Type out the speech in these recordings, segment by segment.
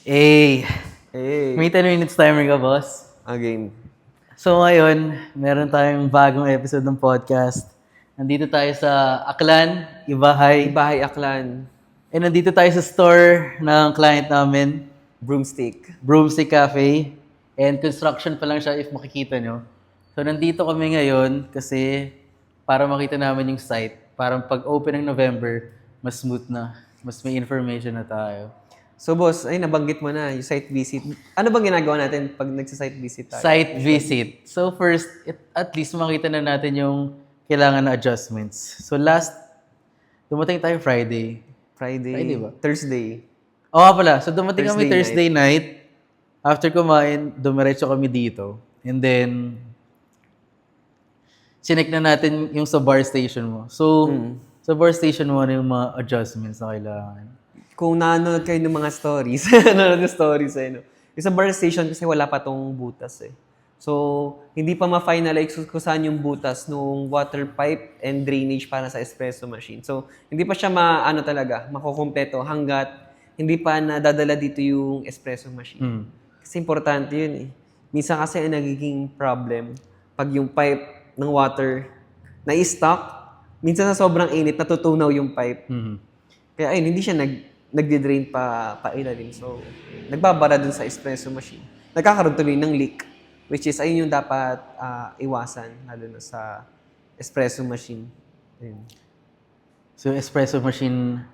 Eh, may Hey, 10 minutes timer ka, boss. again. So ngayon, meron tayong bagong episode ng podcast. Nandito tayo sa Aklan, Ibahay. Ibahay Aklan, And nandito tayo sa store ng client namin, broomstick. Broomstick Cafe. And construction pa lang siya if makikita nyo. So nandito kami ngayon kasi para makita namin yung site. Parang pag-open ng November, mas smooth na. Mas may information na tayo. So boss, ay nabanggit mo na yung site visit. Ano bang ginagawa natin pag nagsa-site visit tayo? Site visit. So first, at least makita na natin yung kailangan na adjustments. So last, dumating tayo Friday. Friday ba? Thursday. Oo nga pala. So dumating kami Thursday Thursday night. After kumain, dumiretso kami dito. And then, sinek na natin yung sa bar station mo. So, sa bar station mo, ano yung mga adjustments na kailangan? Kung nanonood kayo ng mga stories, nanonood ng stories eh, no? Yung sa bar station kasi wala pa tong butas eh. So, hindi pa ma-finalize kung saan yung butas nung water pipe and drainage para sa espresso machine. So, hindi pa siya talaga, makukumpleto hanggat hindi pa nadadala dito yung espresso machine. Kasi importante yun eh. Minsan kasi ang nagiging problem, pag yung pipe ng water na-stuck, minsan sa sobrang init, natutunaw yung pipe. Kaya ayun, hindi siya nagdi-drain pa ilalim. So, nagbabara dun sa espresso machine. Nagkakaroon tuloy ng leak, which is ayun yung dapat iwasan, lalo na sa espresso machine. Ayun. So, espresso machine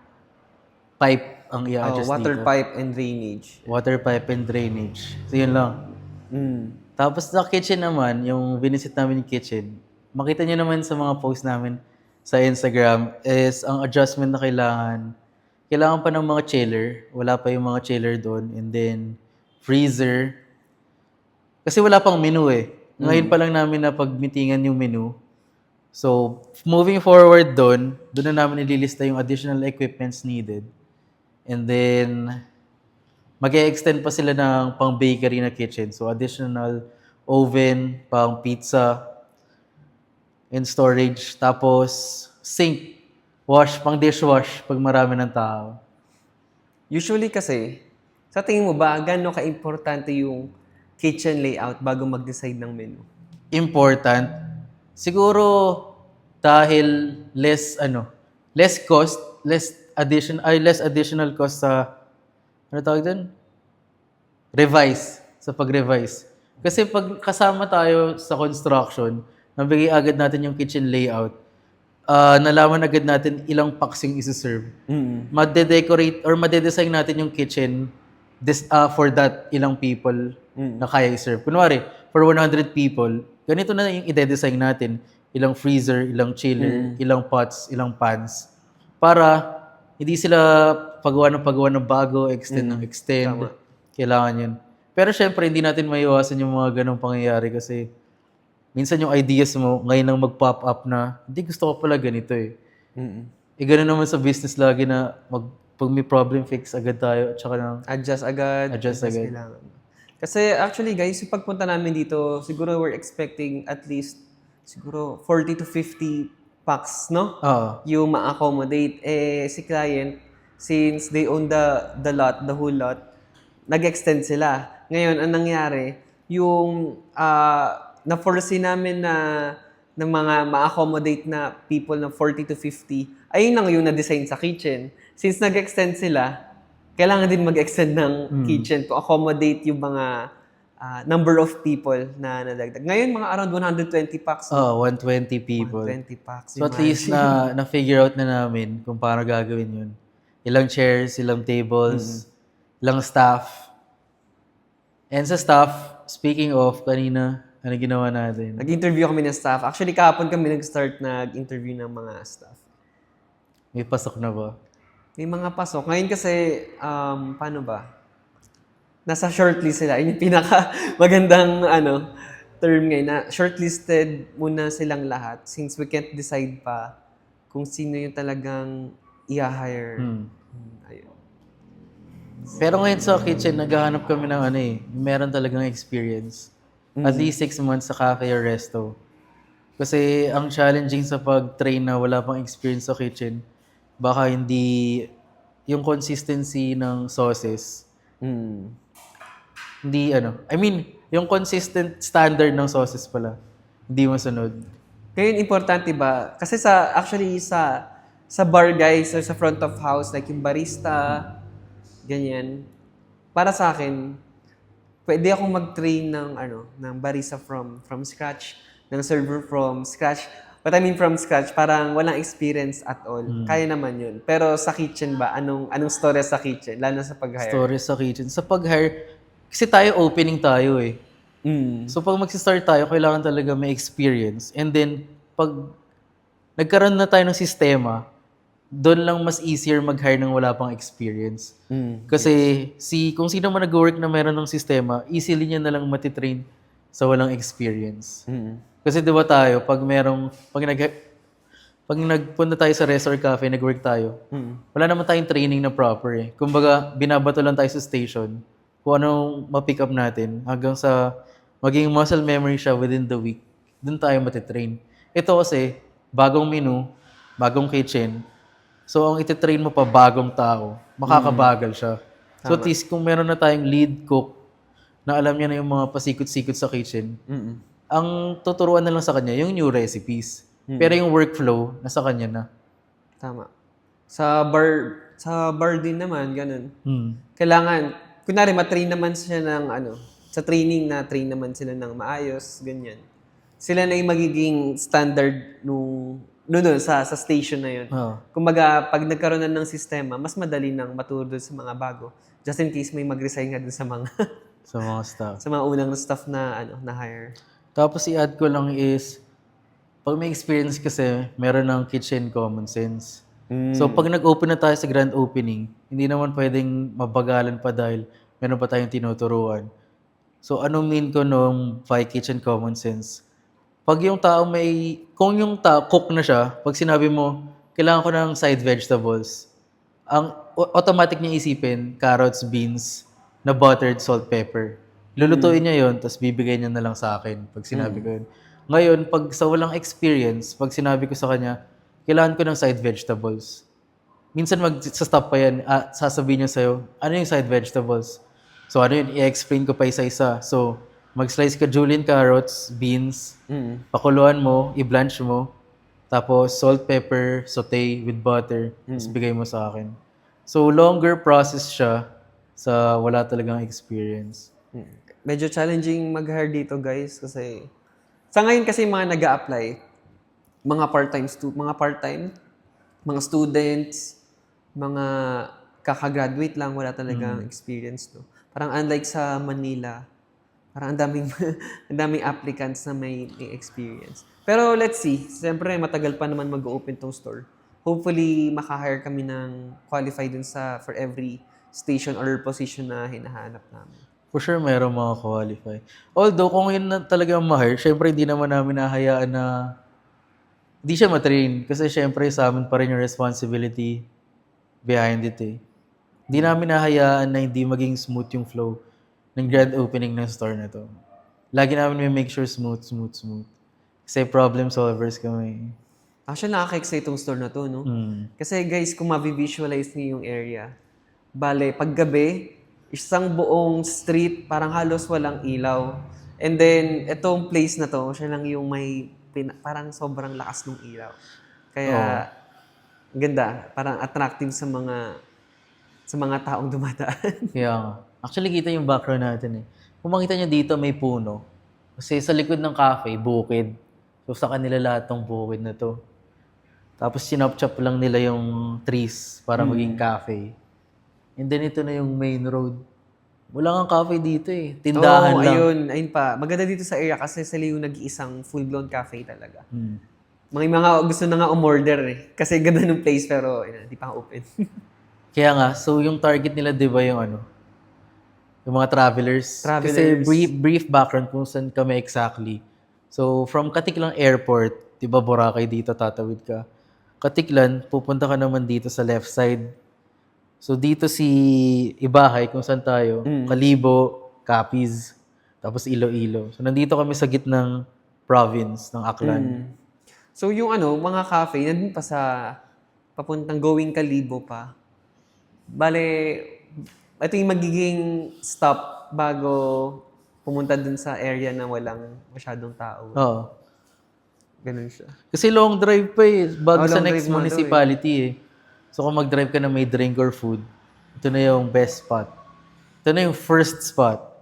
pipe ang i-adjust Water dito. pipe and drainage. Water pipe and drainage. So, yun lang. Mm. Tapos sa kitchen naman, yung visit namin yung kitchen, makita nyo naman sa mga post namin sa Instagram is ang adjustment na kailangan pa ng mga chiller. Wala pa yung mga chiller doon. And then, freezer. Kasi wala pang menu eh. Ngayon pa lang namin na pagmitingan yung menu. So, moving forward doon na namin ililista yung additional equipments needed. And then, mag-e-extend pa sila ng pang bakery na kitchen. So, additional oven, pang pizza, and storage. Tapos, sink, pang dishwash pag marami ng tao. Usually kasi, sa tingin mo ba, gano'n ka-importante yung kitchen layout bago mag-decide ng menu? Important. Siguro, dahil less cost, less additional cost sa, ano tawag doon? Sa pag-revise. Kasi pag kasama tayo sa construction, nabigay agad natin yung kitchen layout, nalaman agad natin ilang packs yung isi-serve. Made-decorate or made-design natin yung kitchen for that ilang people na kaya i-serve. Kunwari, for 100 people, ganito na yung i-design natin. Ilang freezer, ilang chiller, ilang pots, ilang pans. Para hindi sila pagawa ng bago, extend ng extend. Tama. Kailangan yun. Pero syempre, hindi natin maiwasan yung mga ganong pangyayari kasi minsan yung ideas mo, ngayon nang mag-pop up na, hindi gusto ko pala ganito eh. Gano'n naman sa business lagi na pag may problem, fix agad tayo. At saka Adjust agad. Adjust agad. Kailangan. Kasi actually guys, yung pagpunta namin dito, siguro we're expecting at least siguro 40 to 50 packs, no? Oo. Yung ma-accommodate. Si client, since they own the lot, the whole lot, nag-extend sila. Ngayon, ang nangyari, yung na-foresee namin na ng mga ma-accommodate na people na 40 to 50, ayun lang yung na-design sa kitchen. Since nag-extend sila, kailangan din mag-extend ng kitchen to accommodate yung mga number of people na nadagdag. Ngayon, mga around 120 packs. 120 people. 120 packs. So at least na-figure out na namin kung paano gagawin yun. Ilang chairs, ilang tables, ilang staff. And sa staff, speaking of, kanina, ano ginawa natin? Nag-interview kami ng staff. Actually, kahapon kami nag-start nag-interview ng mga staff. May pasok na ba? May mga pasok. Ngayon kasi, paano ba? Nasa shortlist sila. Yun yung pinaka magandang term ngayon na shortlisted muna silang lahat since we can't decide pa kung sino yung talagang i-hire. Ayun. Pero ngayon sa kitchen, naghahanap kami ng meron talagang experience. At least 6 months sa cafe or resto. Kasi ang challenging sa pag-train na wala pang experience sa kitchen, baka hindi yung consistency ng sauces, Mm. Hindi I mean, yung consistent standard ng sauces pala, hindi masunod. Kaya yun, importante ba? Kasi actually sa bar guys or sa front of house, like yung barista, ganyan. Para sa akin, pwede akong mag-train ng barista from scratch, ng server from scratch. What I mean from scratch, parang walang experience at all. Kaya naman yun. Pero sa kitchen ba, anong story sa kitchen, lalo na sa pag-hire? Stories sa kitchen. Sa pag-hire, kasi tayo opening tayo eh. Mm. So pag mag-start tayo, kailangan talaga may experience. And then, pag nagkaroon na tayo ng sistema, doon lang mas easier mag-hire ng wala pang experience. Mm. Kasi kung sino man nag-work na meron ng sistema, easily niya na lang matitrain sa walang experience. Mm. Kasi 'di ba tayo, pag nagpunta tayo sa rest or cafe, nag-work tayo, Mm. wala naman tayong training na proper eh. Kumbaga, binabato lang tayo sa station kung anong ma-pick up natin hanggang sa maging muscle memory siya within the week. Doon tayo matitrain. Ito kasi, bagong menu, bagong kitchen. So, ang ititrain mo pa bagong tao, makakabagal siya. So, at least kung meron na tayong lead cook na alam niya na yung mga pasikot-sikot sa kitchen, Mm. ang tuturuan na lang sa kanya yung new recipes. Pero yung workflow, nasa kanya na. Tama. Sa bar din naman, ganun. Hmm. Kailangan, kunwari, matrain naman siya ng sa training na train naman sila ng maayos, ganyan. Sila na yung magiging standard doon sa station na yun. Oo. Kumbaga, pag nagkaroon na ng sistema, mas madali nang maturo doon sa mga bago. Just in case may mag-resign nga doon sa mga Sa mga staff. sa mga unang staff na na hire. Tapos i-add ko lang is, pag may experience kasi, meron ng kitchen common sense. So pag nag-open na tayo sa grand opening, hindi naman pwedeng mabagalan pa dahil meron pa tayong tinuturuan. So anong mean ko nung by kitchen common sense? Pag yung tao kung yung tao cook na siya, pag sinabi mo, kailangan ko ng side vegetables, automatic niya isipin, carrots, beans, na buttered, salt, pepper. Lulutuin niya yon, tapos bibigay niya na lang sa akin pag sinabi ko yun. Ngayon, pag sa walang experience, pag sinabi ko sa kanya, kailangan ko ng side vegetables. Minsan mag-stop pa yan, sasabihin niya sa'yo, ano yung side vegetables? So ano yun, i-explain ko pa isa-isa. So, mag-slice ka julienne carrots, beans, pakuluan mo, i-blanch mo, tapos salt, pepper, saute with butter, tapos bigay mo sa akin. So, longer process siya sa wala talagang experience. Medyo challenging mag-hire dito, guys, kasi sa ngayon kasi mga nag-a-apply, mga part-time, mga students, mga kakagraduate lang, wala talagang experience, no. Parang unlike sa Manila, parang ang daming ang daming applicants na may experience. Pero let's see, siyempre matagal pa naman mag-open tong store. Hopefully maka-hire kami ng qualified dun for every station or position na hinahanap namin. For sure, meron mga qualify. Although, kung yun na talaga ma-hire, syempre hindi naman namin nahayaan na hindi siya matrain. Kasi syempre sa amin pa rin yung responsibility behind it eh. Hindi namin nahayaan na hindi maging smooth yung flow ng grand opening ng store na to. Lagi namin may make sure smooth. Kasi problem solvers kami. Actually, nakaka-excite itong store na to, no? Hmm. Kasi guys, kung ma-visualize niyo yung area, bale, paggabi, isang buong street, parang halos walang ilaw. And then, itong place na to, siya lang yung may parang sobrang lakas ng ilaw. Kaya, ganda. Parang attractive sa mga taong dumadaan. Kaya nga. Actually, kita yung background natin eh. Kung makita nyo dito, may puno. Kasi sa likod ng cafe, bukid. So sa kanila lahat ng bukid na to. Tapos sinop-chop lang nila yung trees para maging cafe. And then ito na yung main road. Wala kang cafe dito eh. Tindahan lang. Ayun pa. Maganda dito sa area kasi sila yung nag-iisang full-blown cafe talaga. Hmm. Mga gusto na nga umorder eh. Kasi ganda ng place pero hindi pa open. Kaya nga, so yung target nila, di ba yung yung mga travelers. Kasi brief background kung saan kami exactly. So, from Katiklan Airport, di ba Boracay dito, tatawid ka. Katiklan, pupunta ka naman dito sa left side. So, dito si Ibahay, kung saan tayo. Kalibo, Capiz, tapos Iloilo. So, nandito kami sa gitnang province ng Aklan. So, yung mga cafe, nandun pa sa papuntang going Kalibo pa. Bale, ito yung magiging stop bago pumunta dun sa area na walang masyadong tao. Oo. Ganun siya. Kasi long drive pa eh, bago sa long next drive nga daw municipality eh. So kung mag-drive ka na may drink or food, ito na yung best spot. Ito na yung first spot.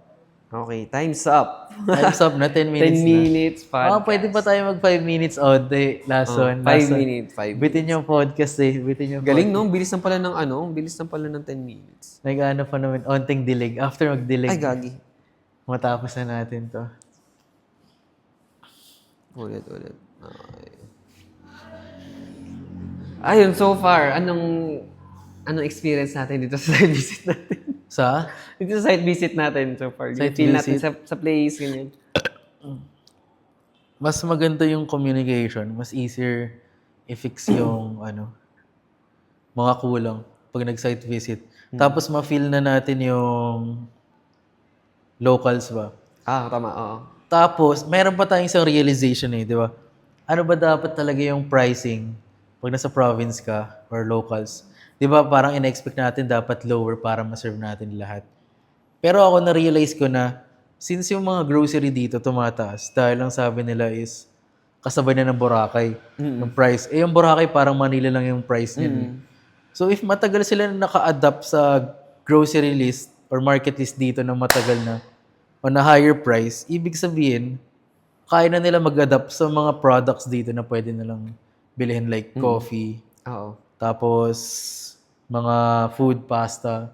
Okay, time's up. Time's up na, 10 minutes 10 na. minutes podcast. Pwede pa tayo mag 5 minutes onte. Last one. 5 last one. minutes, 5 minutes. Bitin yung podcast eh. Bitin yung Galing, podcast. no? Bilis na pala ng bilis na pala ng 10 minutes. Nag-ano pa naman, onting dilig. After mag-dilig, Ay, gagi. matapos na natin to. Ulit. Okay. Ayun, so far, anong experience natin dito sa site visit natin? Sa? Dito sa site visit natin so far. Yung Site feel natin visit? sa place, ganyan. Mas maganda yung communication. Mas easier i-fix yung mga kulang pag nag-site visit. Tapos ma-feel na natin yung locals ba. Tama, oo. Tapos, meron pa tayong isang realization eh, di ba? Ano ba dapat talaga yung pricing pag nasa province ka or locals? Di ba parang in-expect natin dapat lower para ma-serve natin lahat. Pero ako na-realize ko na since yung mga grocery dito tumataas, dahil lang sabi nila is kasabay na ng Boracay, yung price. Eh yung Boracay parang Manila lang yung price niya. So if matagal sila na naka-adapt sa grocery list or market list dito na matagal na on a higher price, ibig sabihin, kaya na nila mag-adapt sa mga products dito na pwede nilang bilhin like coffee, Oo. tapos mga food, pasta.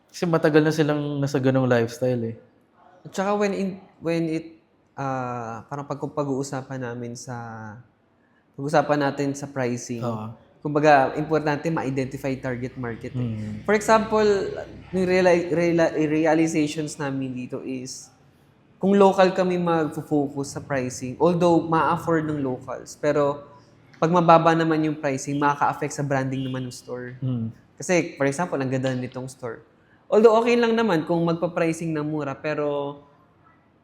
Kasi matagal na silang nasa ganong lifestyle eh. At saka parang pag-uusapan natin sa pricing. Oo. Kumbaga, importante ma-identify target market. For example, yung realizations namin dito is, kung local kami mag-focus sa pricing, although ma-afford ng locals, pero pag mababa naman yung pricing, makaka-affect sa branding naman ng store. Kasi, for example, ang ganda nitong store. Although okay lang naman kung magpa-pricing ng mura, pero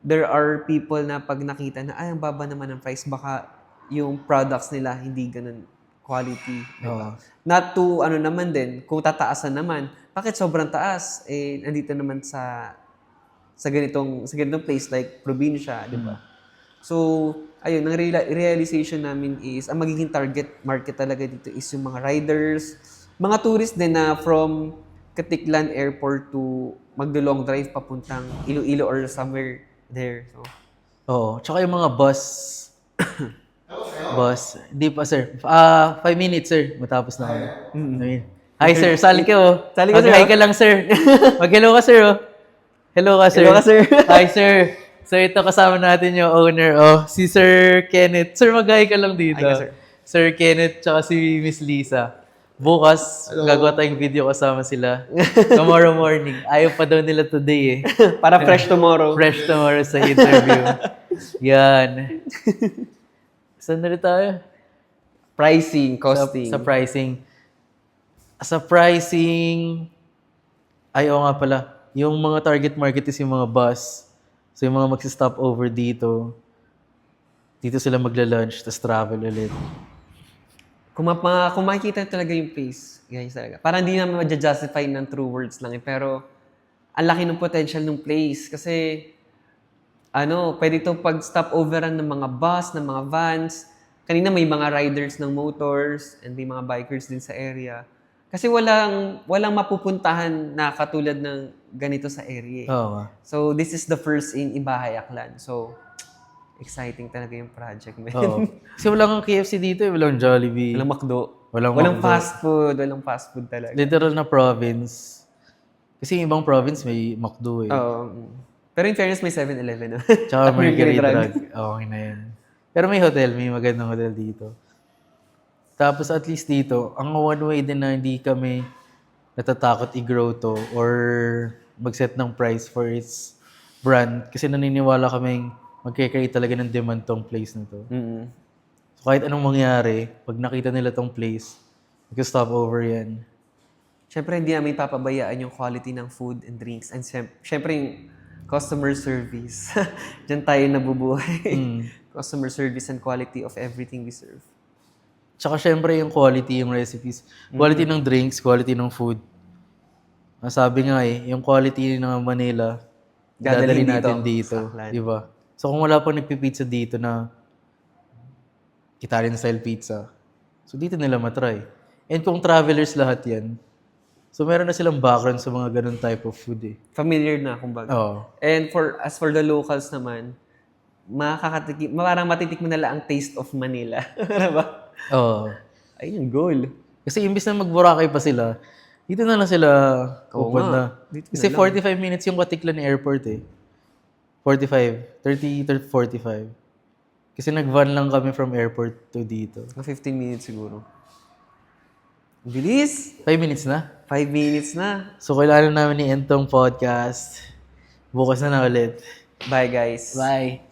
there are people na pag nakita na, ang baba naman ng price, baka yung products nila hindi ganun quality. Diba? Not to, naman din, kung tataasan naman, bakit sobrang taas? Eh, nandito naman sa ganitong place like probinsya, di ba? So, ayun, ang realization namin is, ang magiging target market talaga dito is yung mga riders, mga tourists din na from Katiklan Airport to magdo-long drive papuntang Iloilo or somewhere there. So, Oo. Tsaka yung mga bus. Bus. Hindi pa, sir. 5 minutes, sir. Matapos na kami. Hi, sir. Sali ka, oh. Sali ka, sir, Mag-hi ka lang, sir. Mag-hello ka, sir, oh. Hello ka, sir. Hello ka, sir. Hi, sir. So, ito kasama natin yung owner, si Sir Kenneth. Sir, mag-hi ka lang dito. Hi ka, sir. Sir Kenneth, tsaka si Miss Lisa. Bukas, gagawa tayong video kasama sila. Tomorrow morning. Ayaw pa daw nila today, eh. para fresh tomorrow. Fresh tomorrow sa interview. Yan. Saan na rin tayo? Pricing, costing. Sa pricing. Sa pricing, oo nga pala. Yung mga target market is yung mga bus. So yung mga magsi-stop over dito. Dito sila magla-lunch, tapos travel ulit. Kung makikita talaga yung place, guys talaga. Parang hindi naman ma-justify ng true words lang eh. Pero, ang laki ng potential ng place. Kasi, pwede itong pag-stop overan ng mga bus, ng mga vans. Kanina may mga riders ng motors and may mga bikers din sa area. Kasi walang mapupuntahan na katulad ng ganito sa area. Oo. So, this is the first in Ibahay, Aklan. So, exciting talaga yung project, man. Oo. Kasi walang KFC dito, walang Jollibee. Walang McDo. Walang McDo. Walang fast food talaga. Literal na province. Kasi yung ibang province may McDo eh. Oo. Pero in fairness, may 7-Eleven. Tsaka At Mercury Drug. Drug. Okay na yan. Pero may hotel, may magandang hotel dito. Tapos at least dito, ang one way din na hindi kami natatakot i-grow to or mag-set ng price for its brand. Kasi naniniwala kaming magkikreate talaga ng demand tong place na to. So kahit anong mangyari, pag nakita nila tong place, mag-stop over yan. Siyempre, hindi namin papabayaan yung quality ng food and drinks. And siyempre, yung customer service. Diyan tayo nabubuhay. Customer service and quality of everything we serve. Tsaka syempre yung quality, yung recipes. Quality ng drinks, quality ng food. Sabi nga yung quality ng Manila, Dadalhin dadalhin natin dito, dito. sa Aklan. Di ba? So kung wala pang nagpipizza dito na Italian style pizza, so dito nila matry. And kung travelers lahat yan, so meron na silang background sa mga ganun type of food eh. Familiar na, kumbaga. Oo. And as for the locals naman, parang matitikman nila ang taste of Manila. Ano ba? Oo. Ayun yung goal. Kasi imbis na mag-Boracay pa sila, dito na lang sila Oo pupunta. nga. Dito Kasi na 45 minutes yung Katiklan Airport eh. 45. 30, 45. Kasi nag-van lang kami from airport to dito. Mga 15 minutes siguro. Ang bilis! 5 minutes na. 5 minutes na. So, kailangan namin ni Entong podcast. Bukas na ulit. Bye, guys. Bye!